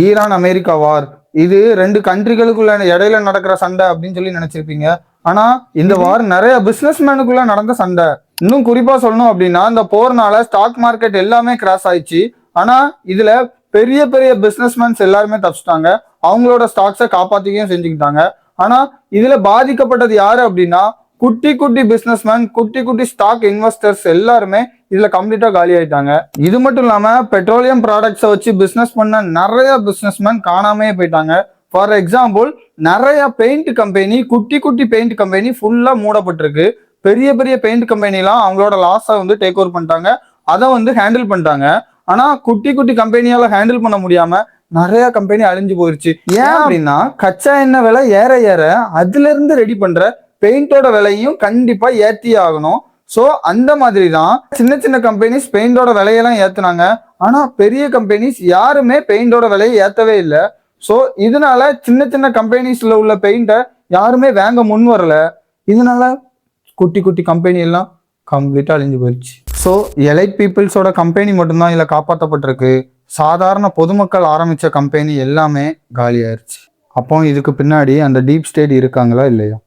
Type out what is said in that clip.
Iran America வார் இது 2 கண்ட்ரிகளுக்குள்ள இடையில நடக்கிற சண்டை அப்படின்னு சொல்லி நினைச்சிருப்பீங்க. ஆனா இந்த வார் நிறைய பிசினஸ் மேனுக்குள்ள நடந்த சண்டை. இன்னும் குறிப்பா சொல்லணும் அப்படின்னா இந்த போர்னால ஸ்டாக் மார்க்கெட் எல்லாமே கிராஷ் ஆயிடுச்சு. ஆனா இதுல பெரிய பெரிய பிசினஸ்மேன்ஸ் எல்லாருமே தப்பிச்சிட்டாங்க. அவங்களோட ஸ்டாக்ஸை காப்பாத்திக்கையும் செஞ்சுக்கிட்டாங்க. ஆனா இதுல பாதிக்கப்பட்டது யாரு அப்படின்னா குட்டி குட்டி பிசினஸ்மேன், குட்டி குட்டி ஸ்டாக் இன்வெஸ்டர்ஸ் எல்லாருமே இதுல கம்ப்ளீட்டா காலி ஆயிட்டாங்க. இது மட்டும் இல்லாம பெட்ரோலியம் ப்ராடக்ட்ஸை வச்சு பிசினஸ் பண்ண நிறைய பிசினஸ்மேன் காணாமே போயிட்டாங்க. ஃபார் எக்ஸாம்பிள் நிறைய பெயிண்ட் கம்பெனி, குட்டி குட்டி பெயிண்ட் கம்பெனி ஃபுல்லா மூடப்பட்டிருக்கு. பெரிய பெரிய பெயிண்ட் கம்பெனிலாம் அவங்களோட லாஸை டேக் ஓவர் பண்ணிட்டாங்க, அதை ஹேண்டில் பண்ணிட்டாங்க. ஆனா குட்டி குட்டி கம்பெனியால ஹேண்டில் பண்ண முடியாம நிறைய கம்பெனி அழிஞ்சு போயிருச்சு. ஏன் அப்படின்னா கச்சா எண்ணெய் விலை ஏற ஏற அதுல இருந்து ரெடி பண்ற பெயிண்டோட விலையும் கண்டிப்பா ஏத்தியே ஆகணும். ஸோ அந்த மாதிரி தான் சின்ன சின்ன கம்பெனிஸ் பெயிண்டோட விலையெல்லாம் ஏத்துனாங்க. ஆனா பெரிய கம்பெனிஸ் யாருமே பெயிண்டோட விலையை ஏத்தவே இல்லை. ஸோ இதனால சின்ன சின்ன கம்பெனிஸ்ல உள்ள பெயிண்டை யாருமே வாங்க முன் வரல. இதனால குட்டி குட்டி கம்பெனி எல்லாம் கம்ப்ளீட்டா அழிஞ்சு போயிடுச்சு. ஸோ எலைட் பீப்புள்ஸோட கம்பெனி மட்டும்தான் இதுல காப்பாற்றப்பட்டிருக்கு. சாதாரண பொதுமக்கள் ஆரம்பிச்ச கம்பெனி எல்லாமே காலி ஆயிடுச்சு. அப்போ இதுக்கு பின்னாடி அந்த டீப் ஸ்டேட் இருக்காங்களா இல்லையா?